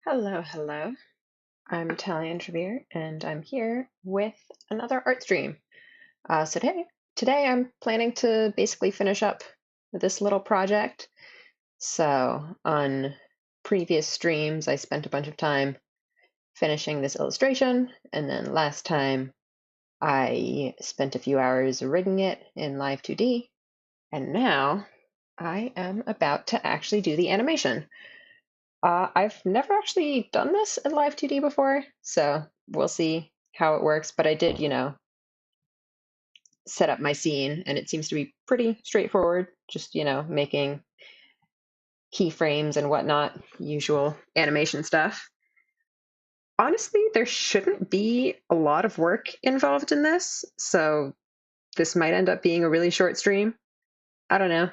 Hello, hello. I'm Talia Trevere, and I'm here with another art stream. So today I'm planning to basically finish up this little project. So on previous streams, I spent a bunch of time finishing this illustration, and then last time I spent a few hours rigging it in Live2D, and now I am about to actually do the animation. I've never actually done this in Live2D before, so we'll see how it works. But I did, set up my scene, and it seems to be pretty straightforward. Just, making keyframes and whatnot, usual animation stuff. Honestly, there shouldn't be a lot of work involved in this, so this might end up being a really short stream. I don't know.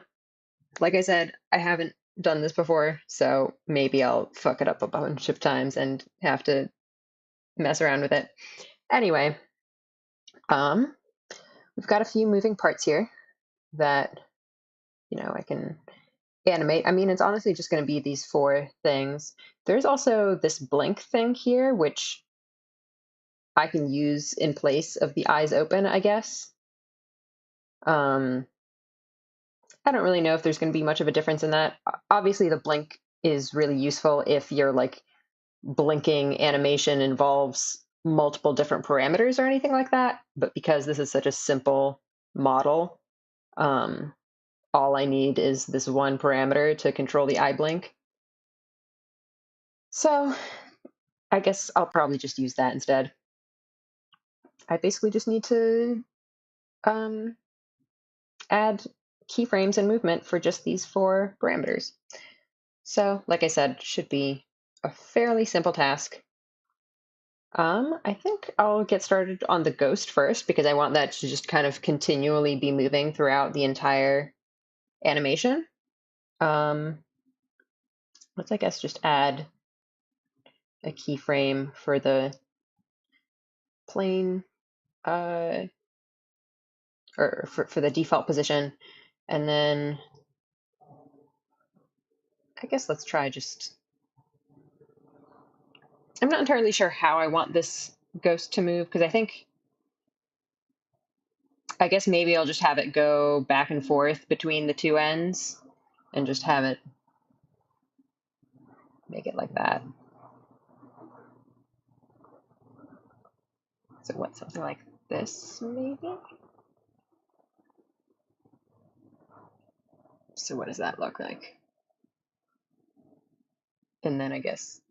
Like I said, I haven't done this before, so maybe I'll fuck it up a bunch of times and have to mess around with it. Anyway, um, we've got a few moving parts here that, I can animate. I mean, it's honestly just going to be these four things. There's also this blink thing here, which I can use in place of the eyes open, I guess. Um, I don't really know if there's going to be much of a difference in that. Obviously, the blink is really useful if your blinking animation involves multiple different parameters or anything like that. But because this is such a simple model, um, all I need is this one parameter to control the eye blink. So I guess I'll probably just use that instead. I basically just need to add keyframes and movement for just these four parameters. So, like I said, should be a fairly simple task. I think I'll get started on the ghost first because I want that to just kind of continually be moving throughout the entire animation. Let's, I guess, just add a keyframe for the plane, or for the default position. And then I guess let's try just, I'm not entirely sure how I want this ghost to move because I guess maybe I'll just have it go back and forth between the two ends and just have it make it like that. So what, something like this maybe? So what does that look like? And then I guess,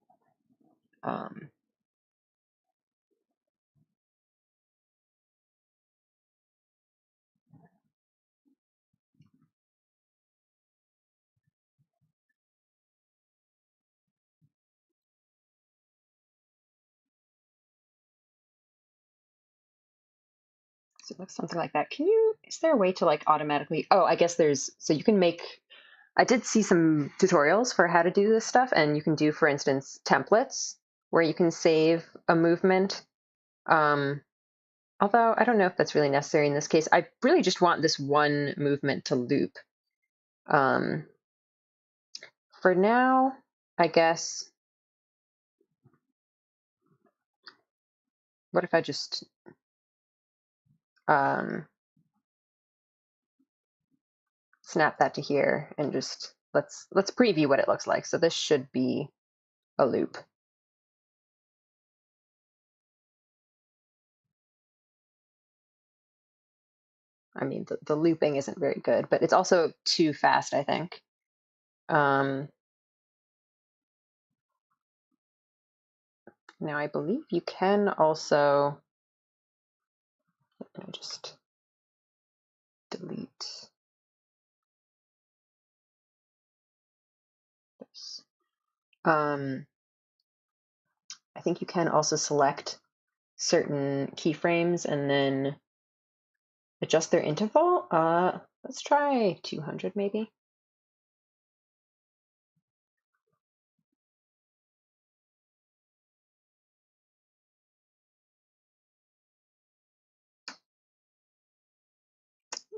so it looks something like that. Is there a way to automatically, oh, I guess so you can make, I did see some tutorials for how to do this stuff, and you can do, for instance, templates where you can save a movement. Although I don't know if that's really necessary in this case. I really just want this one movement to loop. For now, I guess, what if I just snap that to here and just let's preview what it looks like. So this should be a loop. I mean, the looping isn't very good, but it's also too fast, I think. Now I believe you can also, just delete this. I think you can also select certain keyframes and then adjust their interval. Let's try 200 maybe.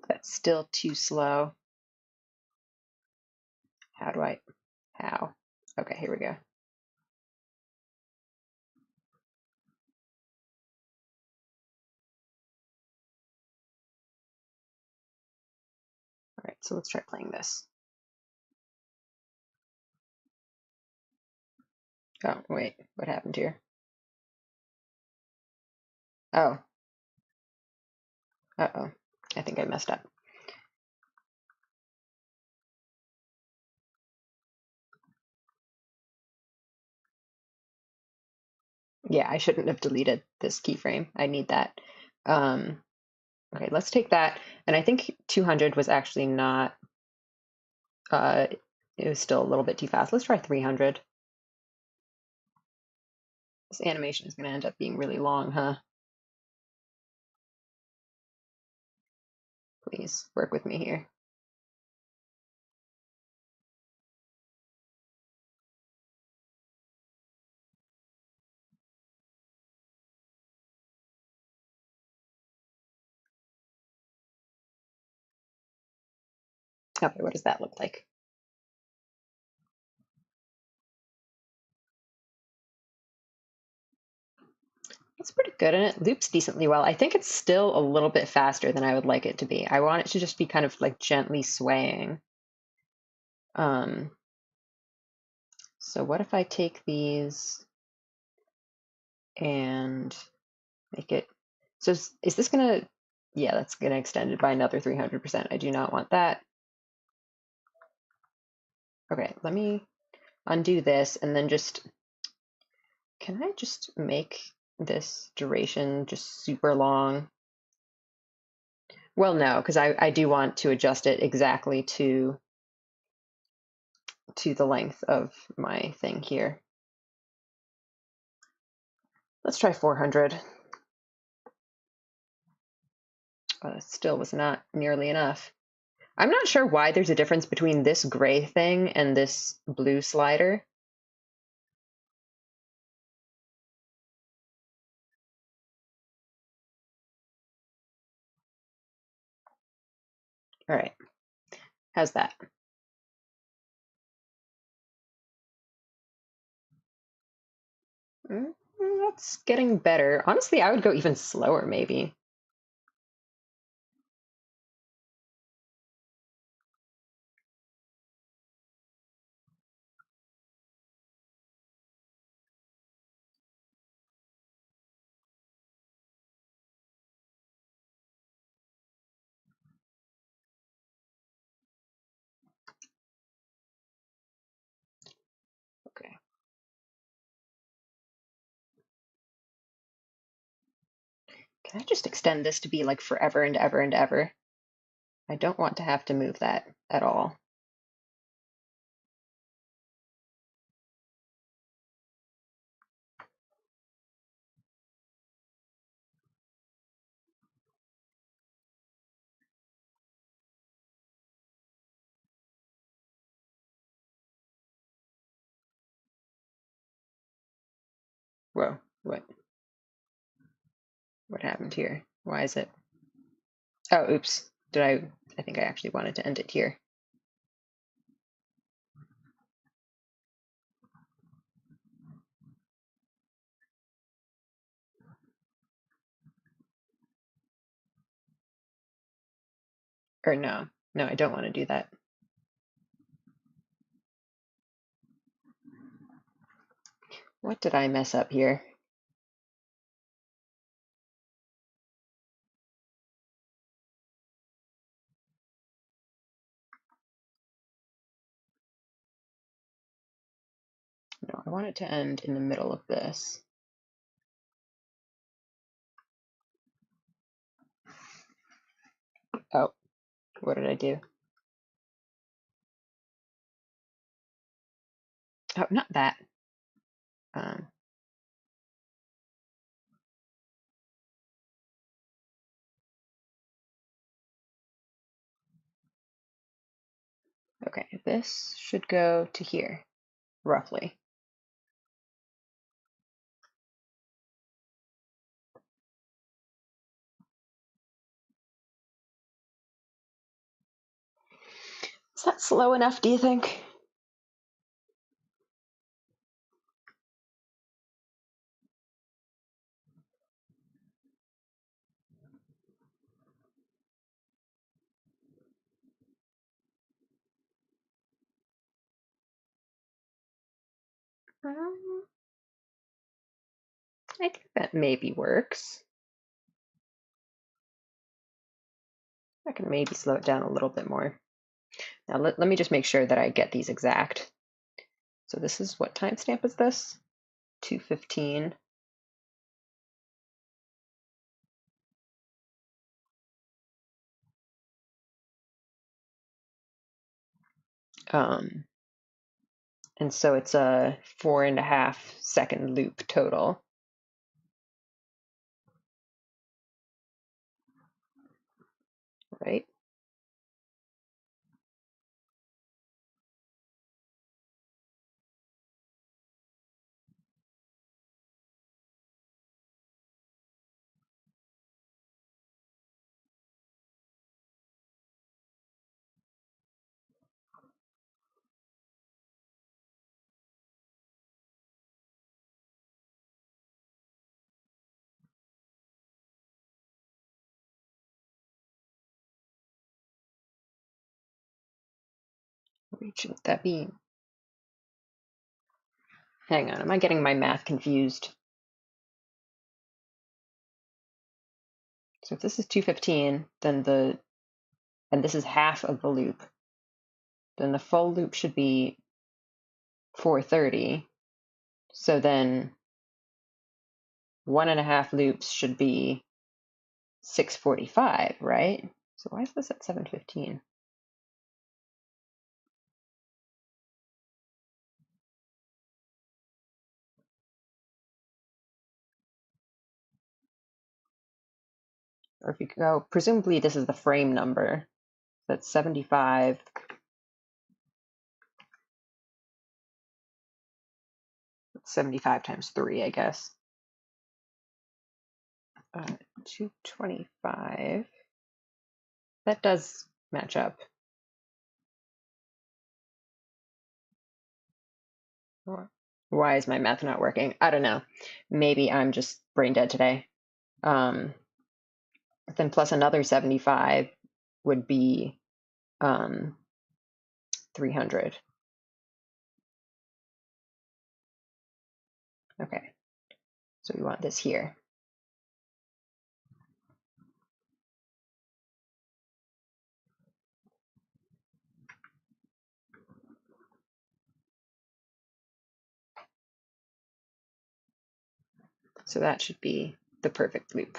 That's still too slow. How? Okay, here we go. So let's try playing this. Oh, wait, what happened here? Oh. Uh-oh. I think I messed up. Yeah, I shouldn't have deleted this keyframe. I need that. Okay, let's take that. And I think 200 was actually not, uh, it was still a little bit too fast. Let's try 300. This animation is going to end up being really long, huh? Please work with me here. Okay, what does that look like? It's pretty good and it loops decently well. I think it's still a little bit faster than I would like it to be. I want it to just be kind of like gently swaying. So what if I take these and make it, so is this gonna, yeah, that's gonna extend it by another 300%. I do not want that. Okay, let me undo this and then just, can I just make this duration just super long? Well, no, because I do want to adjust it exactly to the length of my thing here. Let's try 400. Still was not nearly enough. I'm not sure why there's a difference between this gray thing and this blue slider. All right, how's that? That's getting better. Honestly, I would go even slower, maybe. Okay. Can I just extend this to be like forever and ever and ever? I don't want to have to move that at all. Whoa, what happened here? Why is it? Oh, oops. I think I actually wanted to end it here. Or no, I don't want to do that. What did I mess up here? No, I want it to end in the middle of this. Oh, what did I do? Oh, not that. Um, okay, this should go to here, roughly. Is that slow enough, do you think? Um, I think that maybe works. I can maybe slow it down a little bit more. Now let me just make sure that I get these exact. So this is, what timestamp is this? 2:15. And so it's a 4.5-second loop total. Right? Should that be? Hang on, am I getting my math confused? So if this is 2:15, then and this is half of the loop, then the full loop should be 4:30. So then 1.5 loops should be 6:45, right? So why is this at 7:15? Or if you go, presumably this is the frame number. That's 75. That's 75 times 3, I guess. 225. That does match up. Why is my math not working? I don't know. Maybe I'm just brain dead today. Then plus another 75 would be 300. Okay, so we want this here. So that should be the perfect loop.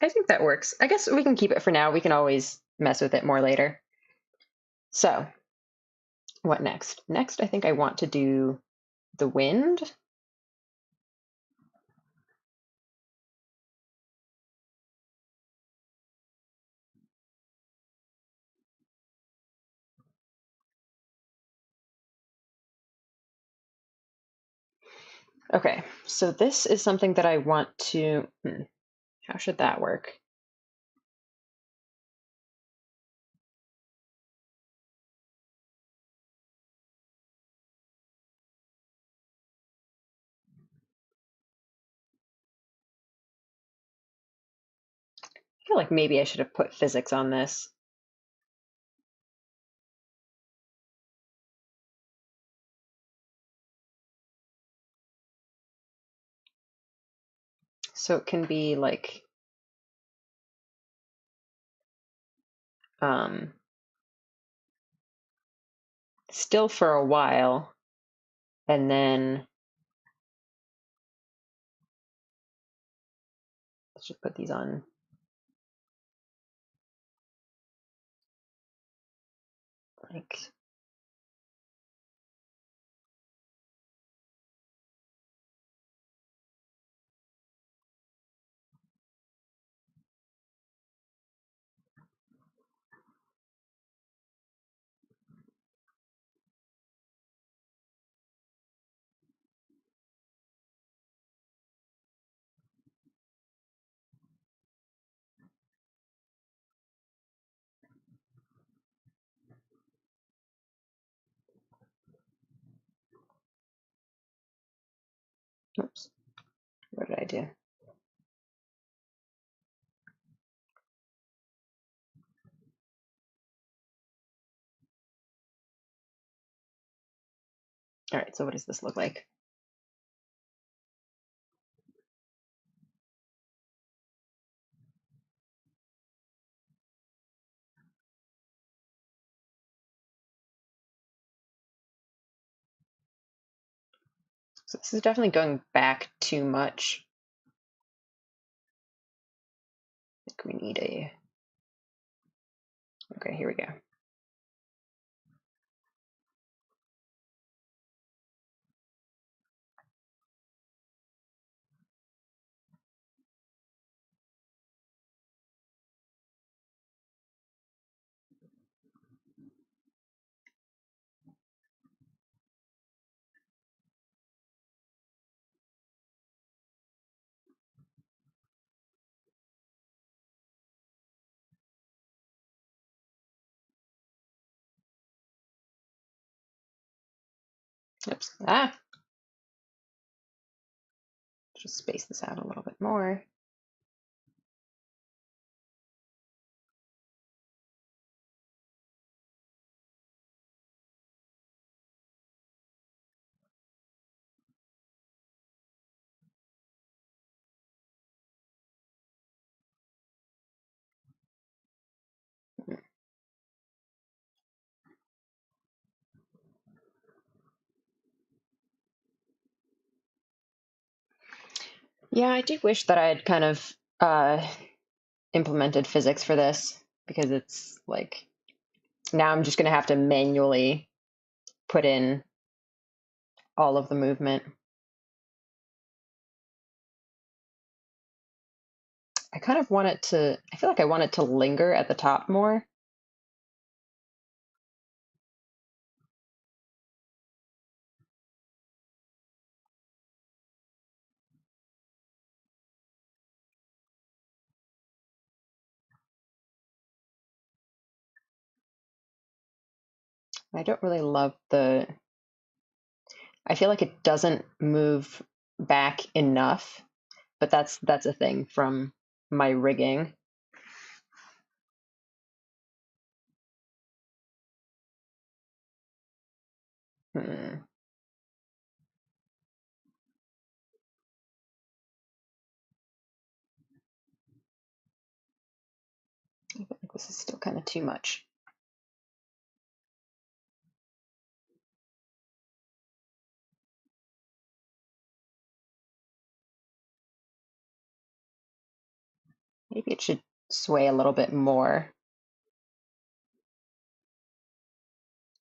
I think that works. I guess we can keep it for now. We can always mess with it more later. So what next? Next, I think I want to do the wind. Okay, so this is something that I want to, how should that work? I feel like maybe I should have put physics on this. So it can be like, still for a while, and then let's just put these on. Like, oops. What did I do? All right, so what does this look like? So this is definitely going back too much. I think we need a, okay, here we go. Oops, just space this out a little bit more. Yeah, I do wish that I had kind of implemented physics for this, because it's like now I'm just going to have to manually put in all of the movement. I kind of want it to, I feel like I want it to linger at the top more. I don't really love the, I feel like it doesn't move back enough, but that's a thing from my rigging. Hmm. I think this is still kind of too much. Maybe it should sway a little bit more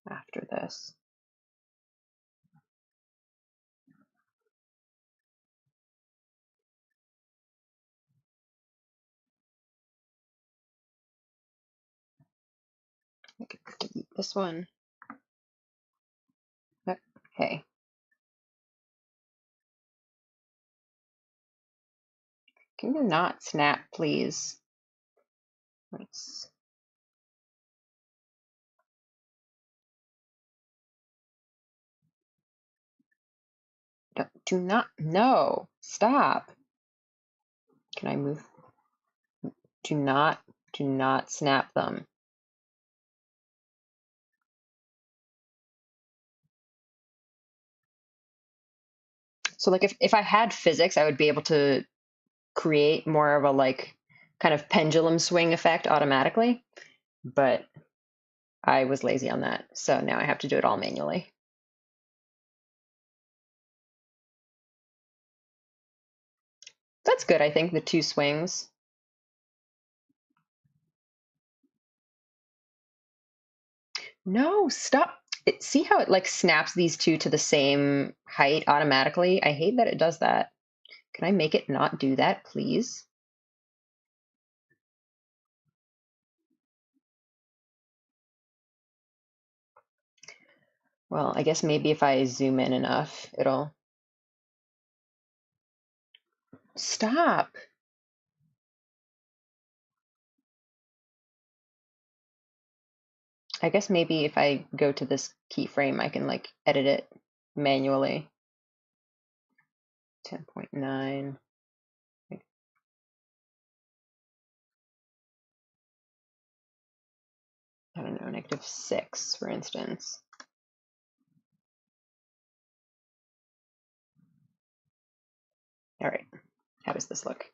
after this. I could delete this one. Okay. Can you not snap, please? Let's, do not, no, stop. Can I move? Do not snap them. So like if I had physics, I would be able to create more of a like kind of pendulum swing effect automatically, but I was lazy on that. So now I have to do it all manually. That's good, I think, the two swings. No, stop. See how it like snaps these two to the same height automatically? I hate that it does that. Can I make it not do that, please? Well, I guess maybe if I zoom in enough, it'll stop. I guess maybe if I go to this keyframe, I can like edit it manually. 10.9. I don't know, -6, for instance. All right, how does this look?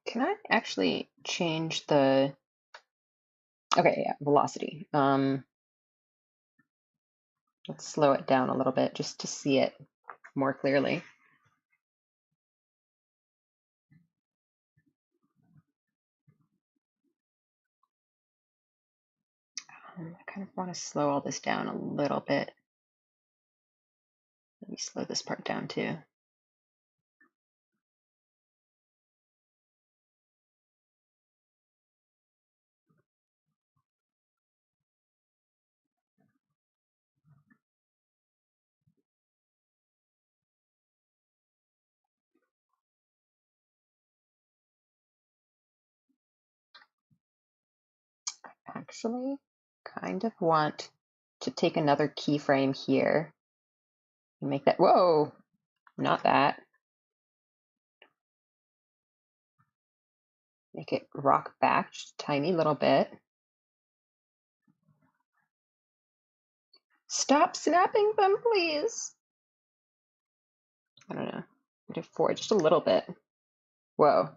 Can I actually change the, okay, yeah, velocity. Let's slow it down a little bit just to see it more clearly. I kind of want to slow all this down a little bit. Let me slow this part down too. Actually, kind of want to take another keyframe here and make that, whoa, not that. Make it rock back just a tiny little bit. Stop snapping them, please. I don't know. -4, just a little bit. Whoa.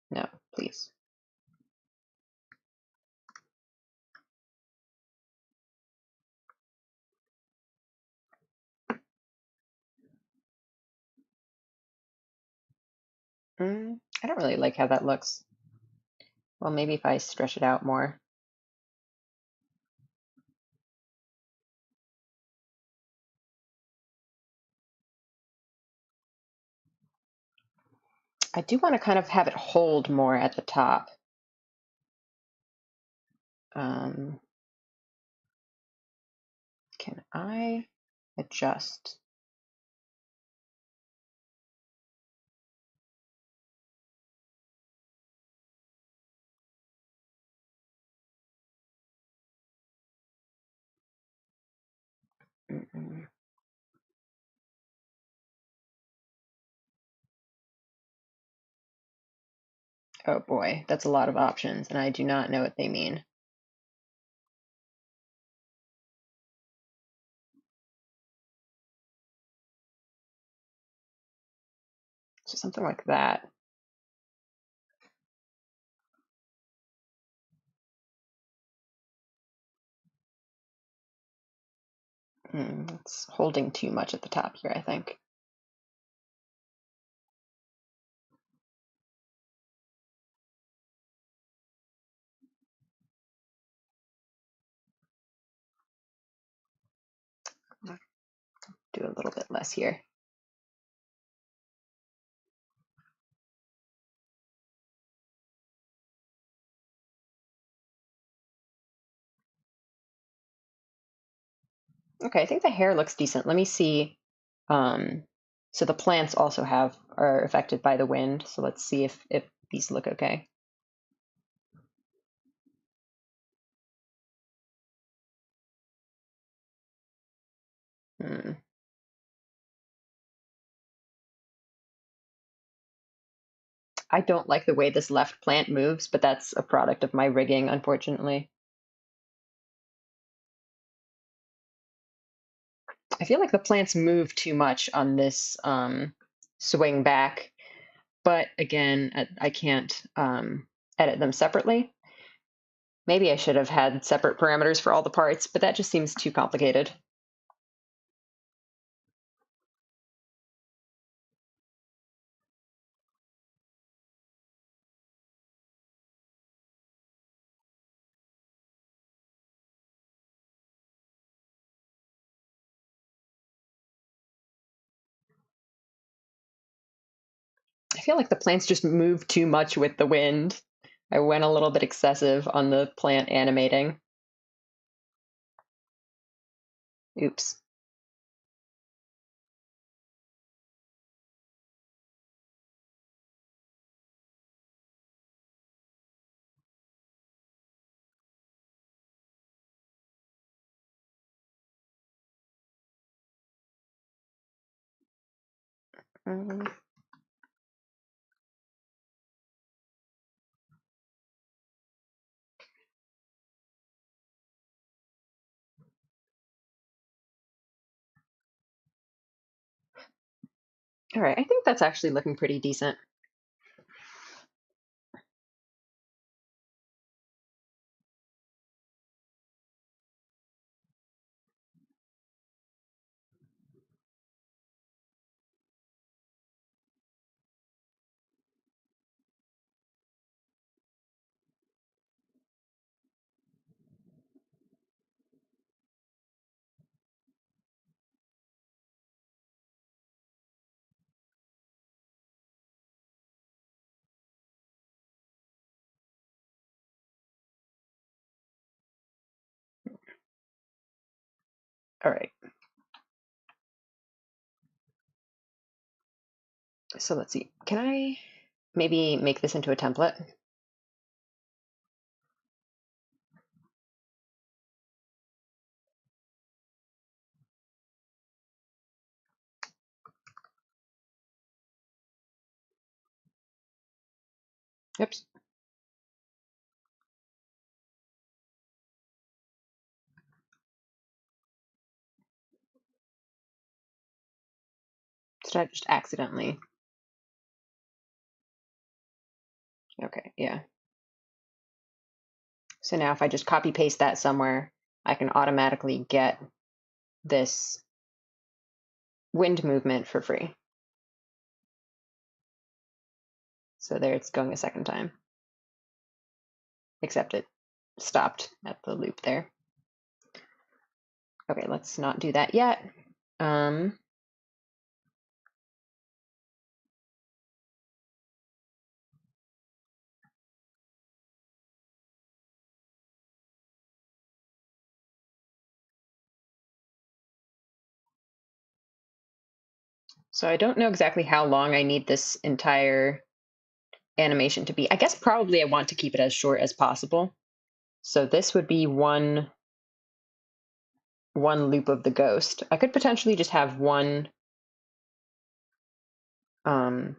No, please. I don't really like how that looks. Well, maybe if I stretch it out more. I do want to kind of have it hold more at the top. Can I adjust? Oh boy, that's a lot of options, and I do not know what they mean. So something like that. It's holding too much at the top here, I think. Do a little bit less here. Okay, I think the hair looks decent. Let me see. So the plants also are affected by the wind. So let's see if these look okay. Hmm. I don't like the way this left plant moves, but that's a product of my rigging, unfortunately. I feel like the plants move too much on this swing back, but again, I can't edit them separately. Maybe I should have had separate parameters for all the parts, but that just seems too complicated. I feel like the plants just move too much with the wind. I went a little bit excessive on the plant animating. Oops. Um, all right, I think that's actually looking pretty decent. All right. So let's see. Can I maybe make this into a template? Oops. Did I just accidentally? Okay, yeah. So now if I just copy paste that somewhere, I can automatically get this wind movement for free. So there it's going a second time, except it stopped at the loop there. Okay, let's not do that yet. Um, so I don't know exactly how long I need this entire animation to be. I guess probably I want to keep it as short as possible. So this would be one loop of the ghost. I could potentially just have um,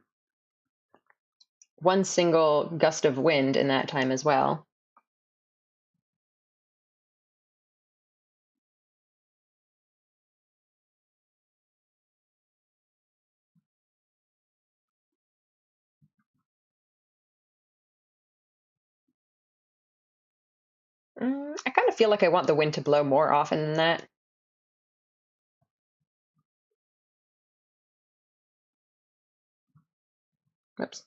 one single gust of wind in that time as well. I kind of feel like I want the wind to blow more often than that. Oops.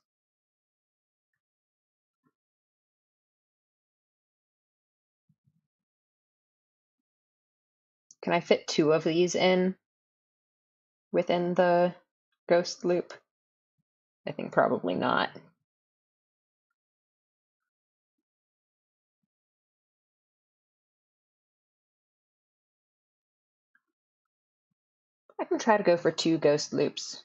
Can I fit two of these in within the ghost loop? I think probably not. I can try to go for two ghost loops.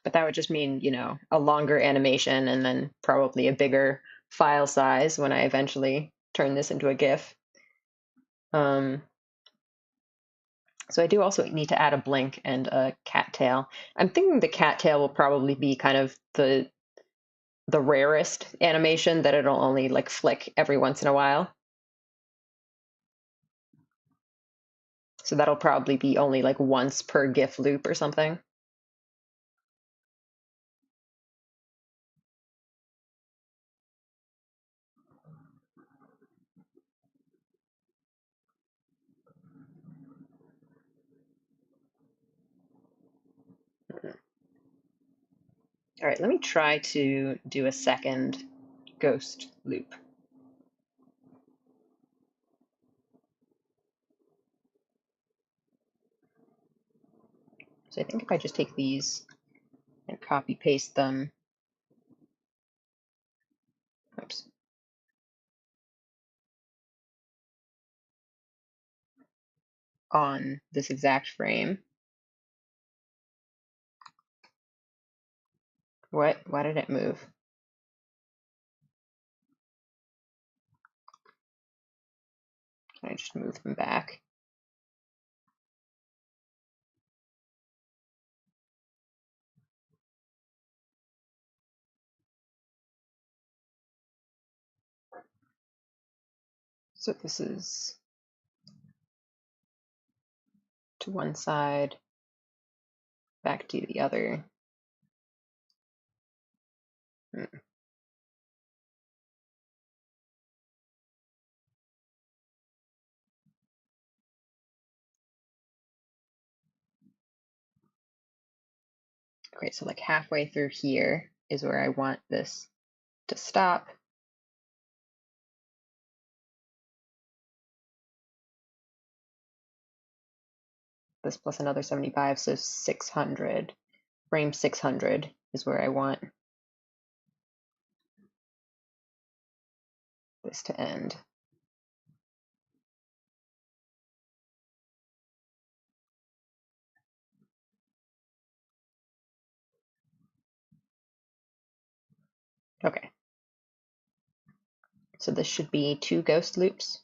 But that would just mean, a longer animation and then probably a bigger file size when I eventually turn this into a GIF. So I do also need to add a blink and a cattail. I'm thinking the cattail will probably be kind of the rarest animation, that it'll only like flick every once in a while. So that'll probably be only like once per GIF loop or something. All right, let me try to do a second ghost loop. So I think if I just take these and copy paste them, oops, on this exact frame. What? Why did it move? Can I just move them back? So this is to one side, back to the other. Okay, so like halfway through here is where I want this to stop. This plus another 75, so 600. Frame 600 is where I want this to end. Okay. So this should be 2 ghost loops.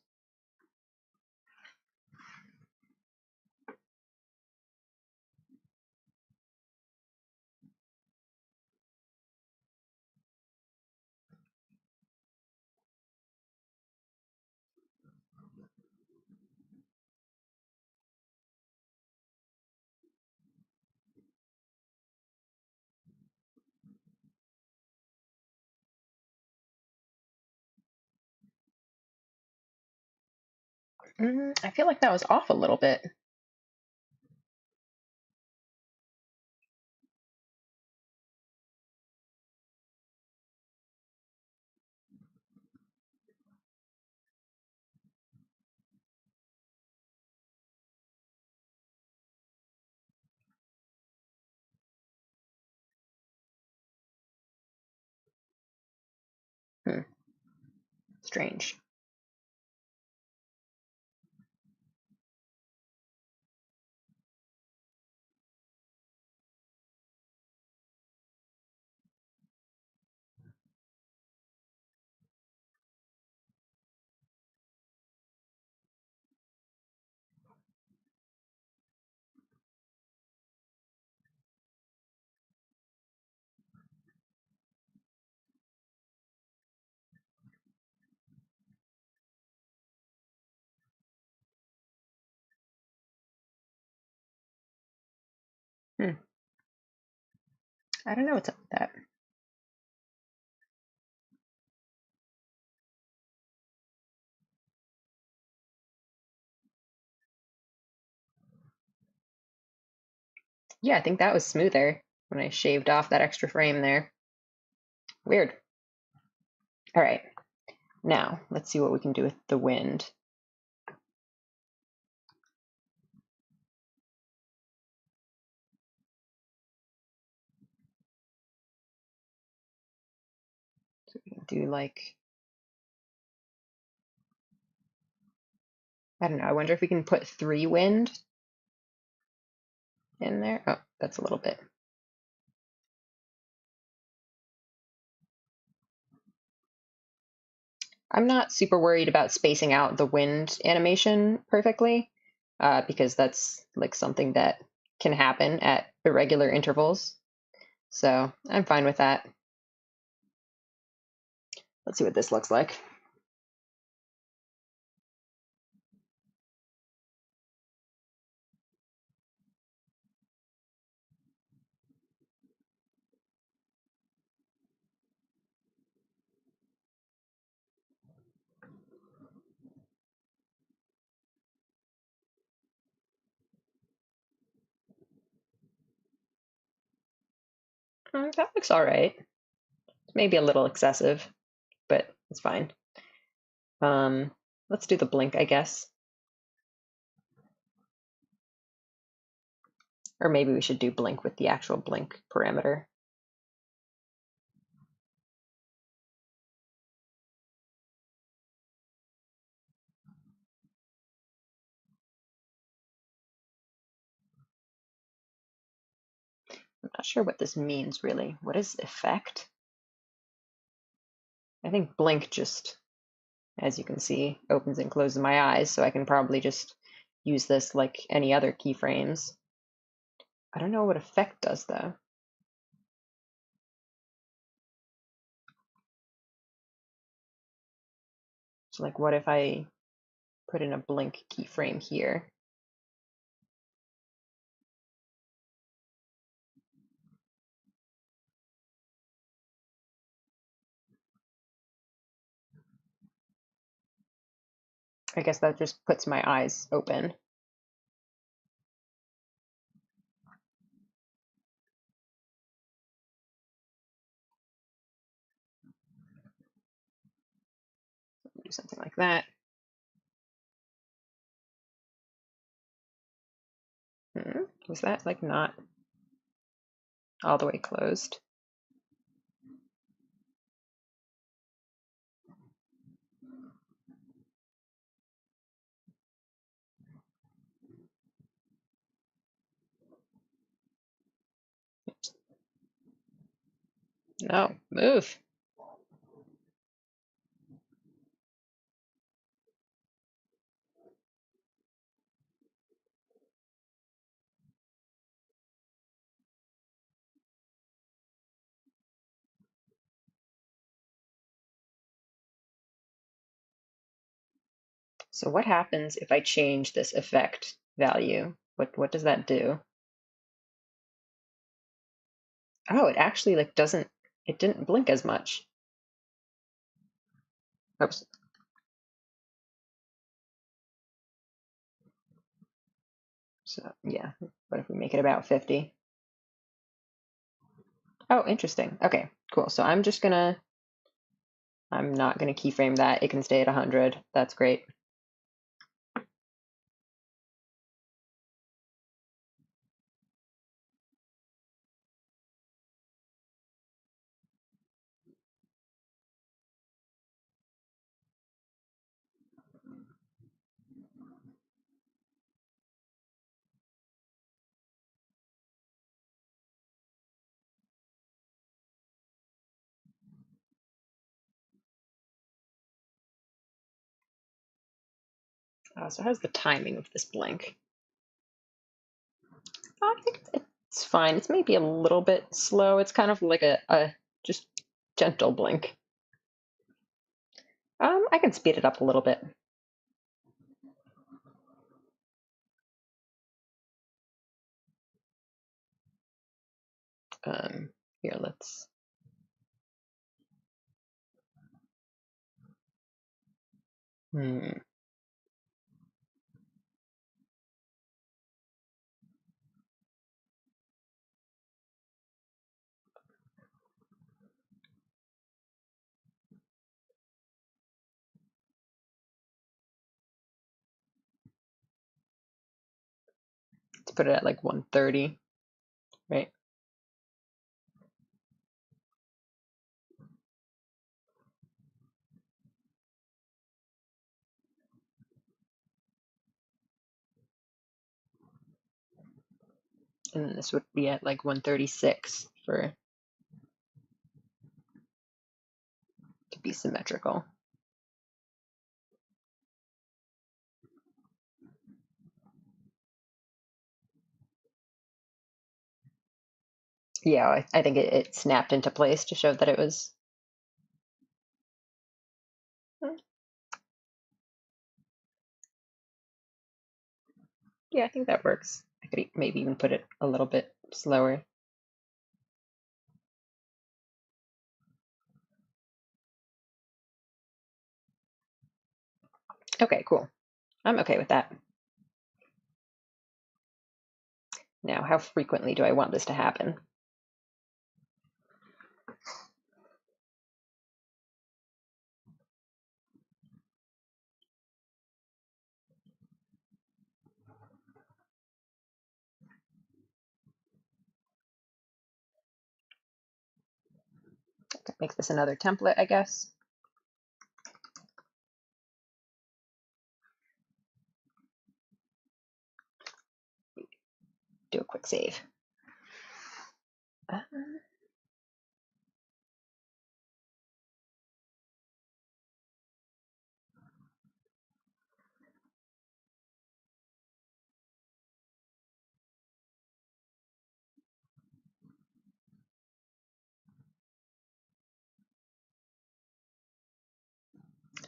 I feel like that was off a little bit. Strange. I don't know what's up with that. Yeah, I think that was smoother when I shaved off that extra frame there. Weird. All right, now let's see what we can do with the wind. So we can do like, I don't know, I wonder if we can put 3 wind in there. Oh, that's a little bit. I'm not super worried about spacing out the wind animation perfectly, because that's like something that can happen at irregular intervals. So I'm fine with that. Let's see what this looks like. That looks all right. Maybe a little excessive, but it's fine. Let's do the blink, I guess. Or maybe we should do blink with the actual blink parameter. I'm not sure what this means really. What is effect? I think blink just, as you can see, opens and closes my eyes, so I can probably just use this like any other keyframes. I don't know what effect does though. So like what if I put in a blink keyframe here? I guess that just puts my eyes open. Do something like that. Was that like not all the way closed? No, move. So what happens if I change this effect value? What does that do? Oh, it actually like it didn't blink as much. Oops. So yeah, what if we make it about 50? Oh, interesting. Okay, cool. So I'm not gonna keyframe that. It can stay at 100. That's great. So how's the timing of this blink? I think it's fine. It's maybe a little bit slow. It's kind of like a just gentle blink. I can speed it up a little bit. Here, let's. Hmm. Let's put it at like 130, right? And then this would be at like 136 to be symmetrical. Yeah, I think it snapped into place to show that it was. Yeah, I think that works. I could maybe even put it a little bit slower. Okay, cool. I'm okay with that. Now, how frequently do I want this to happen? Make this another template, I guess. Do a quick save.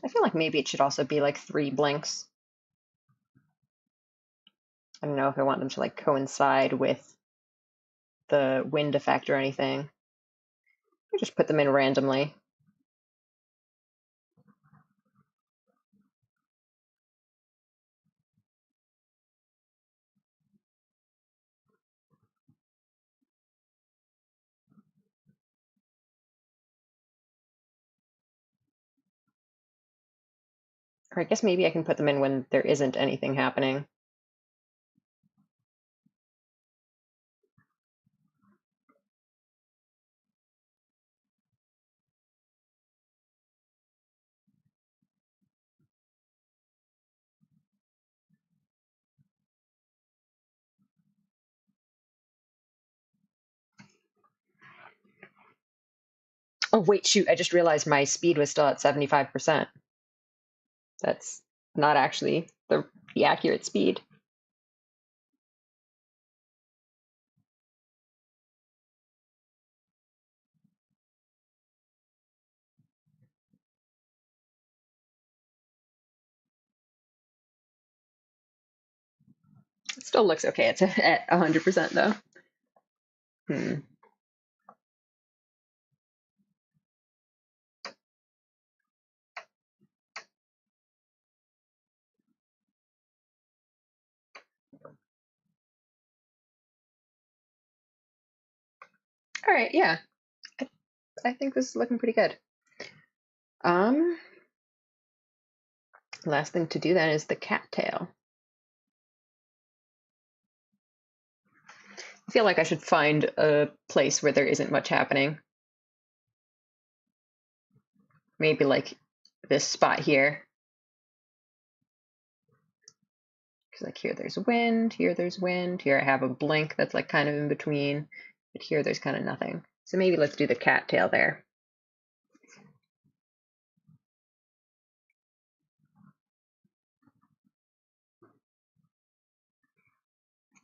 I feel like maybe it should also be like 3 blinks. I don't know if I want them to like coincide with the wind effect or anything. I just put them in randomly. Or I guess maybe I can put them in when there isn't anything happening. Oh, wait, shoot, I just realized my speed was still at 75%. That's not actually the accurate speed. It still looks okay. It's at 100% though. All right, yeah. I think this is looking pretty good. Last thing to do then is the cattail. I feel like I should find a place where there isn't much happening. Maybe like this spot here. Because like here there's wind, here there's wind, here I have a blink that's like kind of in between, but here there's kind of nothing. So maybe let's do the cattail there.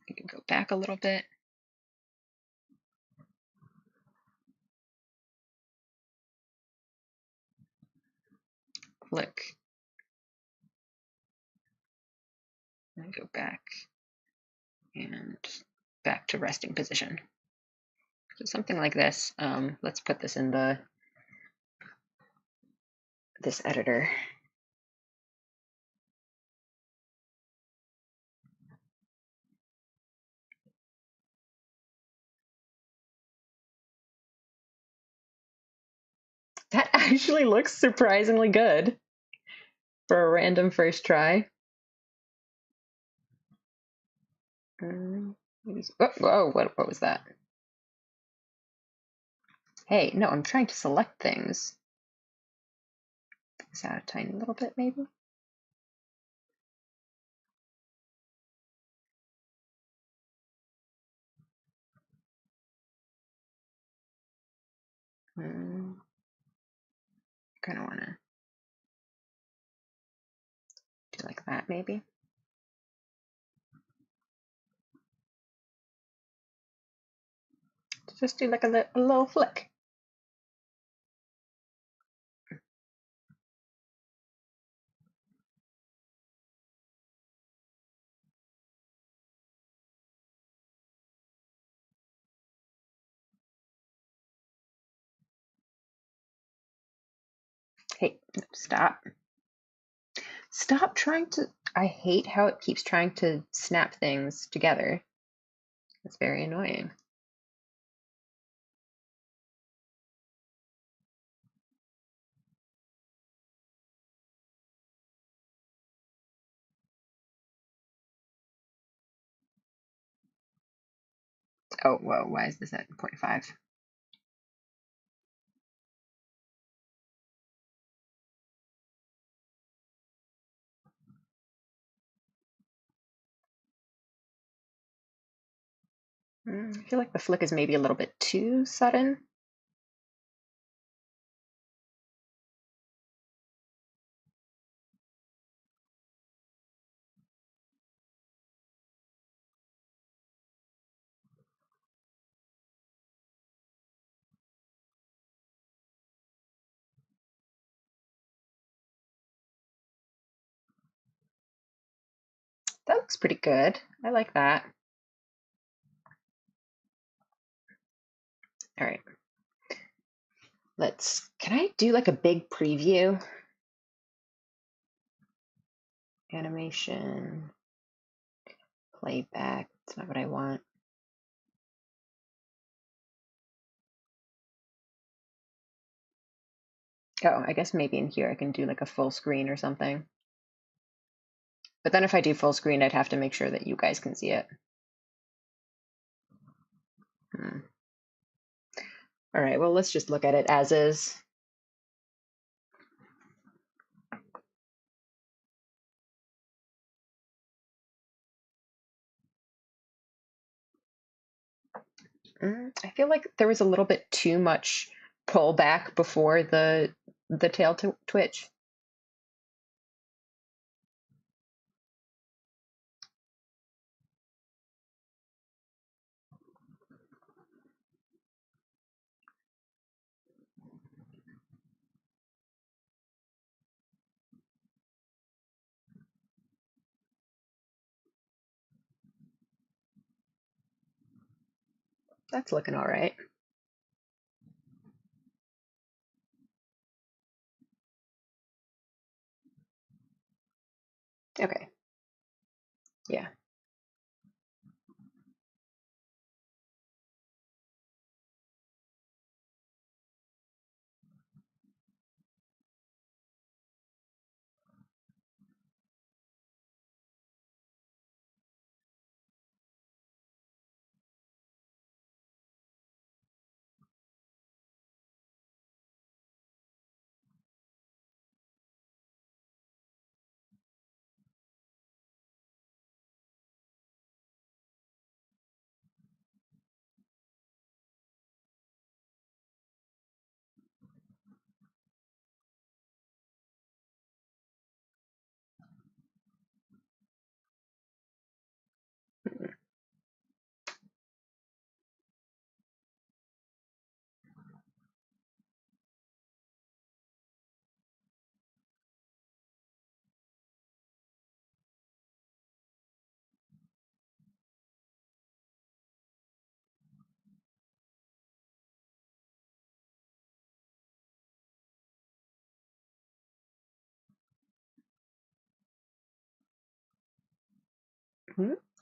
You can go back a little bit. Click. And go back and back to resting position. So something like this. Let's put this in this editor. That actually looks surprisingly good for a random first try. Whoa, what was that? Hey, no, I'm trying to select things. Is that a tiny little bit, maybe? Kind of want to do like that, maybe. Just do like a little flick. Hey, stop. Stop trying to. I hate how it keeps trying to snap things together. It's very annoying. Oh, whoa, why is this at 0.5? I feel like the flick is maybe a little bit too sudden. That looks pretty good. I like that. All right. Can I do like a big preview? Animation, playback. That's not what I want. Oh, I guess maybe in here I can do like a full screen or something. But then if I do full screen, I'd have to make sure that you guys can see it. All right, well, let's just look at it as is. I feel like there was a little bit too much pullback before the tail twitch. That's looking all right. Okay. Yeah.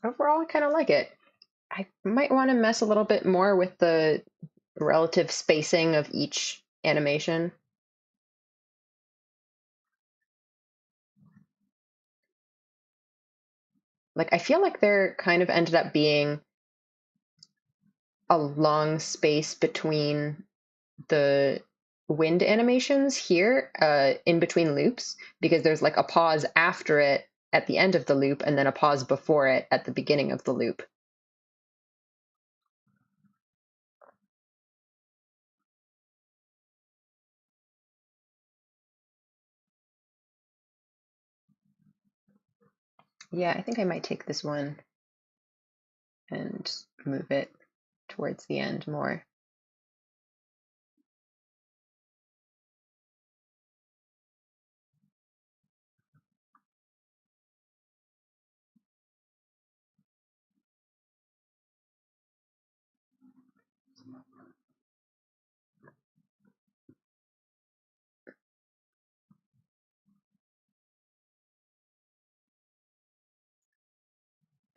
Overall, I kind of like it. I might want to mess a little bit more with the relative spacing of each animation. Like, I feel like there kind of ended up being a long space between the wind animations here, in between loops, because there's like a pause after it at the end of the loop and then a pause before it at the beginning of the loop. Yeah, I think I might take this one and move it towards the end more.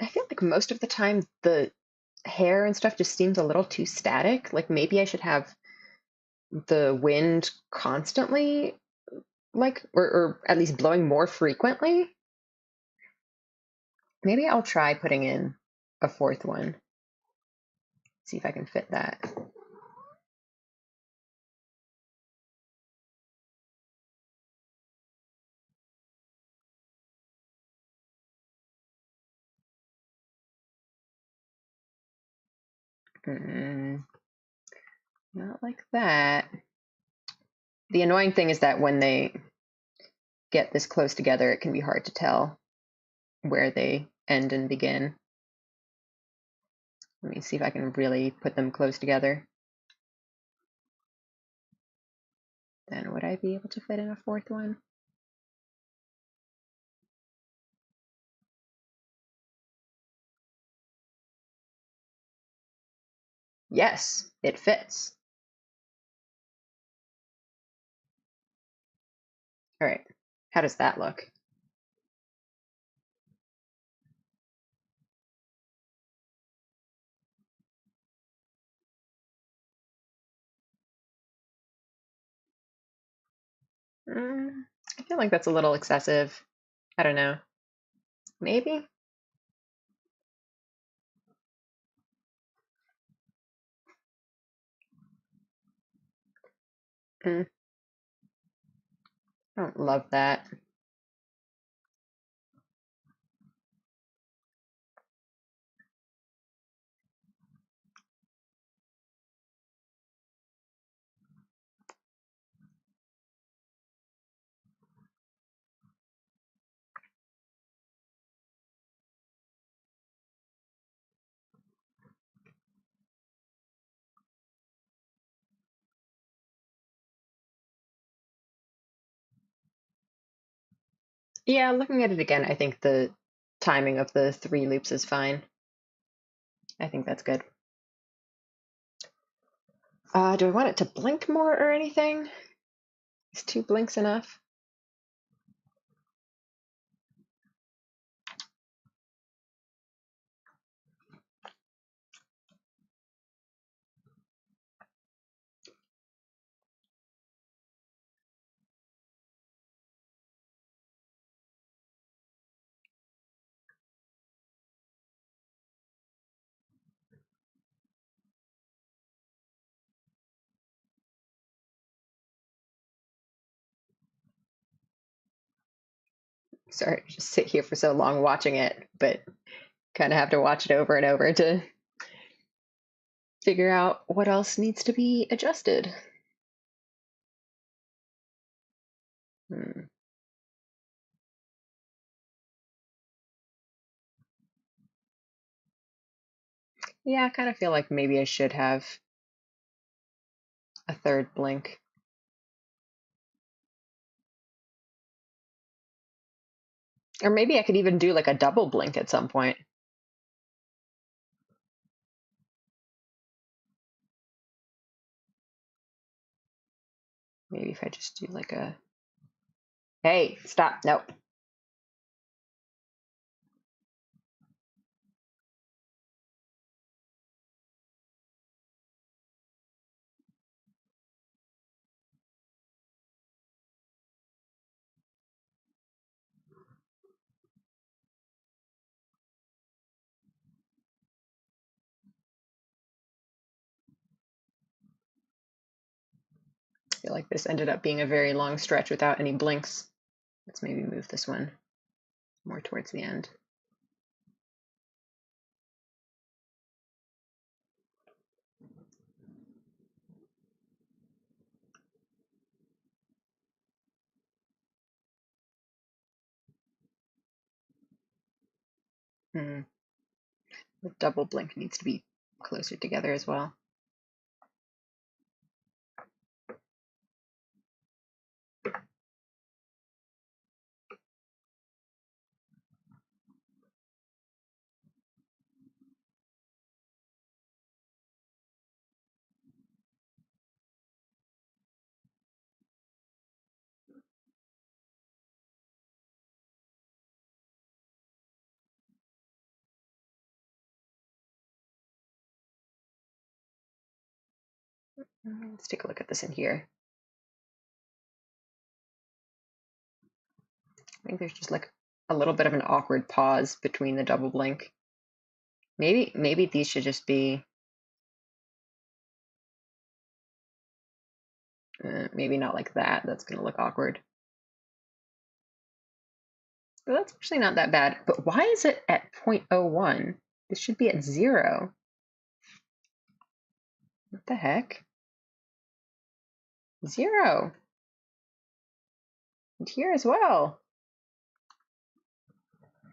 I feel like most of the time the hair and stuff just seems a little too static. Like maybe I should have the wind constantly, like, or at least blowing more frequently. Maybe I'll try putting in a fourth one. See if I can fit that. Not like that. The annoying thing is that when they get this close together, it can be hard to tell where they end and begin. Let me see if I can really put them close together. Then would I be able to fit in a fourth one? Yes, it fits. All right, how does that look? I feel like that's a little excessive. I don't know. Maybe? I don't love that. Yeah, looking at it again, I think the timing of the 3 loops is fine. I think that's good. Do I want it to blink more or anything? Is 2 blinks enough? Sorry, just sit here for so long watching it, but kind of have to watch it over and over to figure out what else needs to be adjusted. Yeah, I kind of feel like maybe I should have a 3rd blink. Or maybe I could even do like a double blink at some point. Maybe if I just do like a, hey, stop, nope. I feel like this ended up being a very long stretch without any blinks. Let's maybe move this one more towards the end. The double blink needs to be closer together as well. Let's take a look at this in here. I think there's just like a little bit of an awkward pause between the double blink. Maybe these should just be maybe not like that. That's going to look awkward. But that's actually not that bad. But why is it at 0.01? This should be at 0. What the heck? 0. And here as well.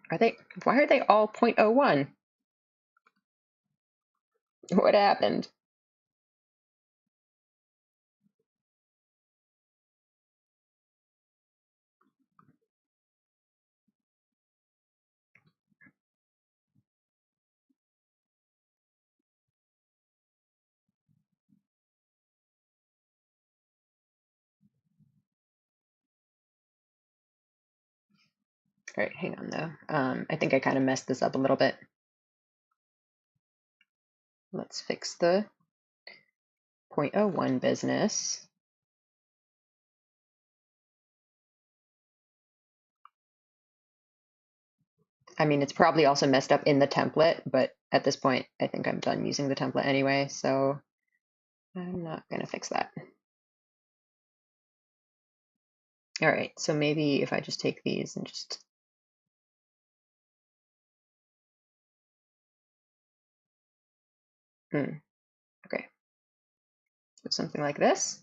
Why are they all 0.01? What happened? All right, hang on though. I think I kind of messed this up a little bit. Let's fix the 0.01 business. I mean, it's probably also messed up in the template, but at this point, I think I'm done using the template anyway, so I'm not gonna fix that. All right, so maybe if I just take these and just okay, so something like this.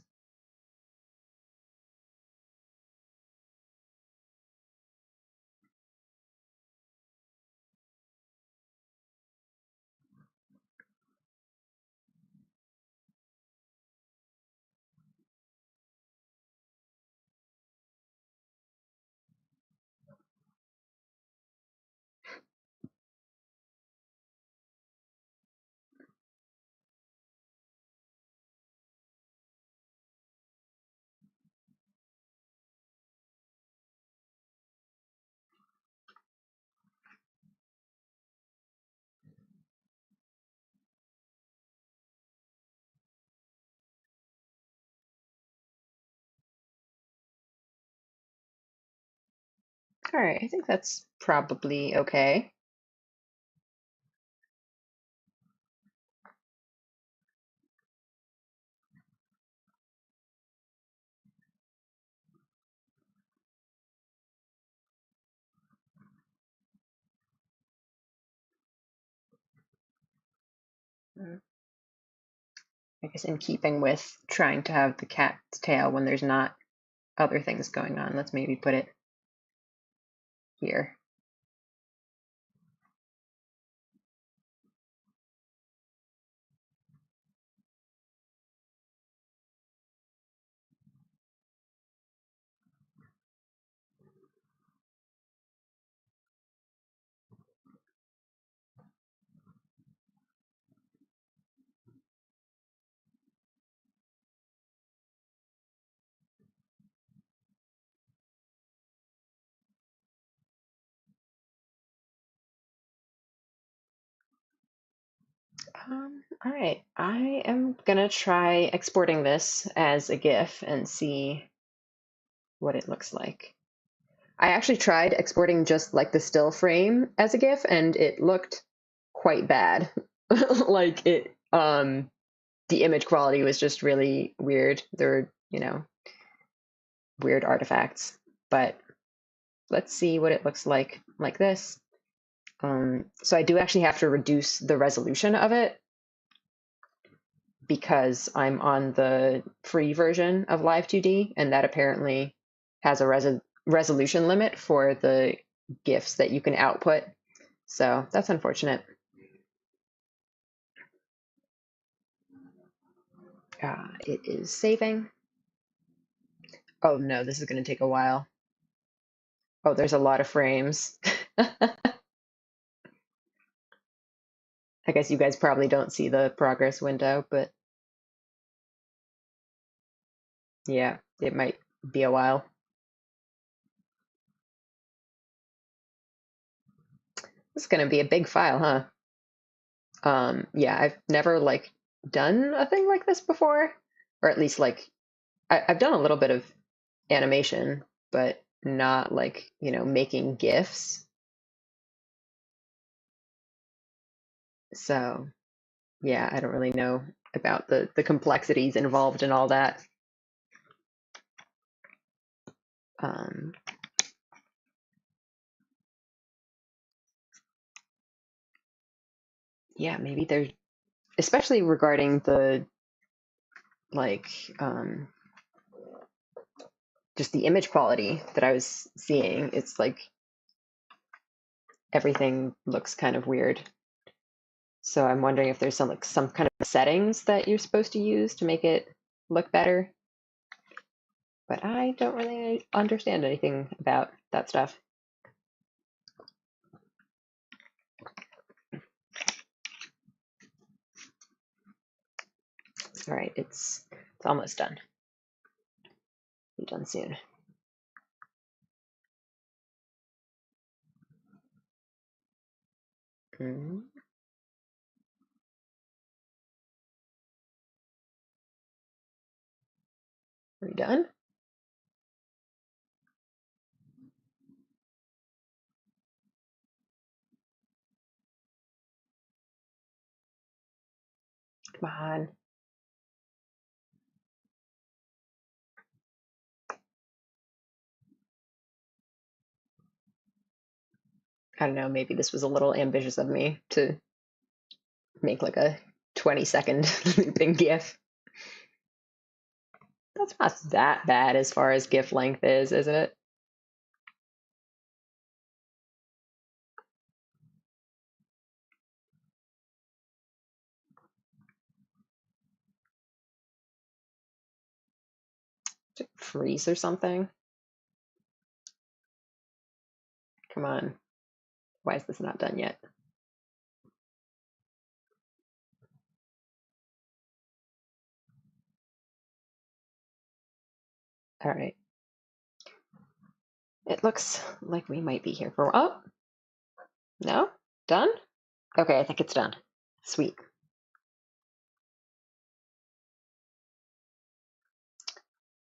All right, I think that's probably okay. I guess in keeping with trying to have the cat's tail when there's not other things going on, let's maybe put it here. All right, I am gonna try exporting this as a GIF and see what it looks like. I actually tried exporting just like the still frame as a GIF and it looked quite bad. Like the image quality was just really weird. There were, weird artifacts. But let's see what it looks like this. So I do actually have to reduce the resolution of it because I'm on the free version of Live2D, and that apparently has a resolution limit for the GIFs that you can output. So that's unfortunate. It is saving. Oh no, this is going to take a while. Oh, there's a lot of frames. I guess you guys probably don't see the progress window, but yeah, it might be a while. This is going to be a big file, huh? Yeah, I've never like done a thing like this before, or at least like I've done a little bit of animation, but not like, making GIFs. So yeah, I don't really know about the complexities involved in all that. Um, yeah, maybe there's, especially regarding the like just the image quality that I was seeing. It's like everything looks kind of weird. So I'm wondering if there's some kind of settings that you're supposed to use to make it look better. But I don't really understand anything about that stuff. All right, it's almost done. Be done soon. Are we done? Come on. I don't know, maybe this was a little ambitious of me to make like a 20-second looping GIF. That's not that bad as far as GIF length is, isn't it? Did it freeze or something? Come on. Why is this not done yet? All right. It looks like we might be here for, oh, no? Done? Okay, I think it's done. Sweet.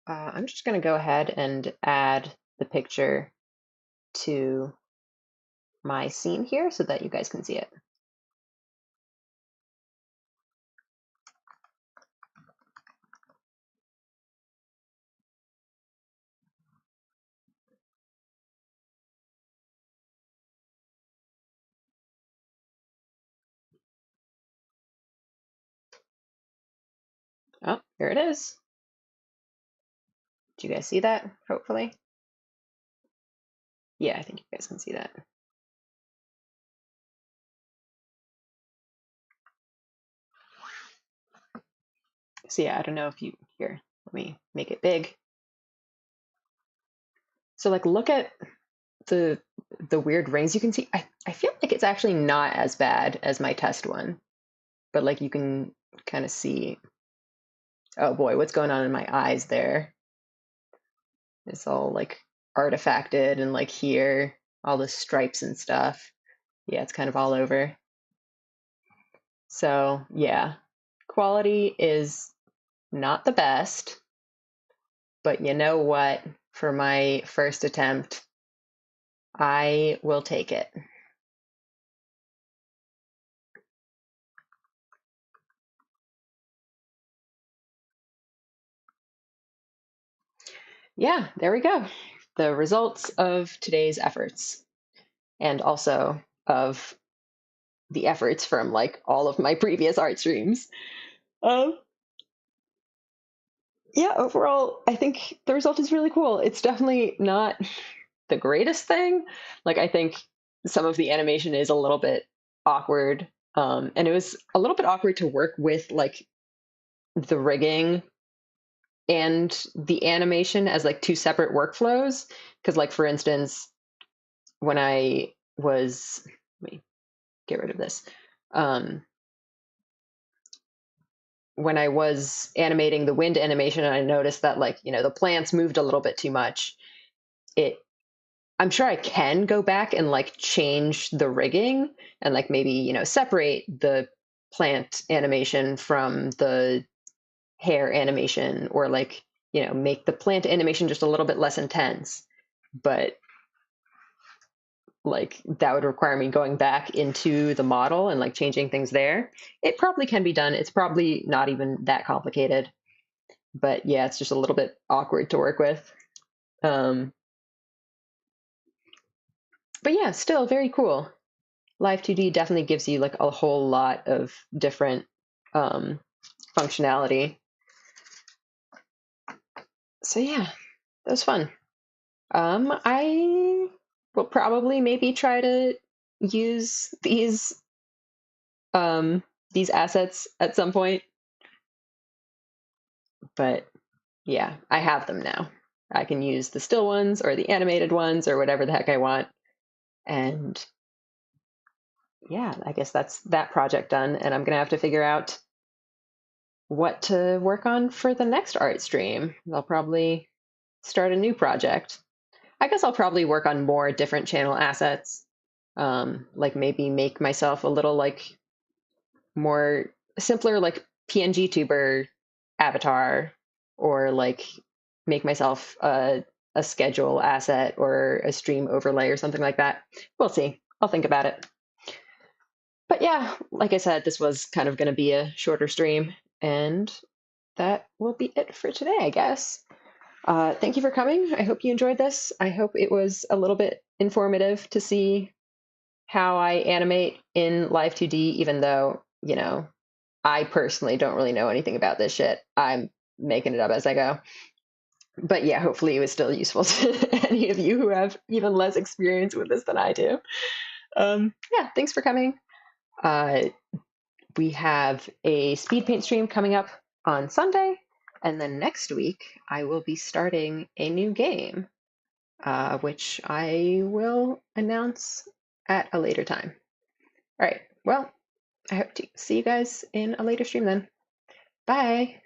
I'm just going to go ahead and add the picture to my scene here so that you guys can see it. Oh, here it is. Do you guys see that, hopefully? Yeah, I think you guys can see that. So yeah, I don't know if you, here, let me make it big. So like, look at the weird rings you can see. I feel like it's actually not as bad as my test one, but like you can kind of see, oh boy, what's going on in my eyes there. It's all like artifacted and like here, all the stripes and stuff. Yeah, it's kind of all over. So yeah, quality is not the best, but you know what? For my first attempt, I will take it. Yeah, there we go. The results of today's efforts, and also of the efforts from like all of my previous art streams. Um, yeah, overall, I think the result is really cool. It's definitely not the greatest thing. Like, I think some of the animation is a little bit awkward. And it was a little bit awkward to work with like the rigging and the animation as like two separate workflows. Because, like, for instance, when I was, let me get rid of this. When I was animating the wind animation, and I noticed that, like, you know, the plants moved a little bit too much. I'm sure I can go back and like change the rigging and like maybe, you know, separate the plant animation from the hair animation, or like, you know, make the plant animation just a little bit less intense. But like that would require me going back into the model and like changing things there. It probably can be done. It's probably not even that complicated. But yeah, it's just a little bit awkward to work with. Um, but yeah, still very cool. Live2D definitely gives you like a whole lot of different functionality. So yeah, that was fun. I will probably maybe try to use um, these assets at some point, but yeah, I have them now. I can use the still ones or the animated ones or whatever the heck I want. And yeah, I guess that's that project done. And I'm going to have to figure out what to work on for the next art stream. I'll probably start a new project. I guess I'll probably work on more different channel assets. Like maybe make myself a little like more simpler like PNG tuber avatar, or like make myself a schedule asset or a stream overlay or something like that. We'll see. I'll think about it. But yeah, like I said, this was kind of going to be a shorter stream, and that will be it for today, I guess. Thank you for coming. I hope you enjoyed this. I hope it was a little bit informative to see how I animate in Live2D, even though, you know, I personally don't really know anything about this shit. I'm making it up as I go. But yeah, hopefully it was still useful to any of you who have even less experience with this than I do. Yeah, thanks for coming. Uh, we have a speed paint stream coming up on Sunday. And then next week, I will be starting a new game, which I will announce at a later time. All right. Well, I hope to see you guys in a later stream then. Bye.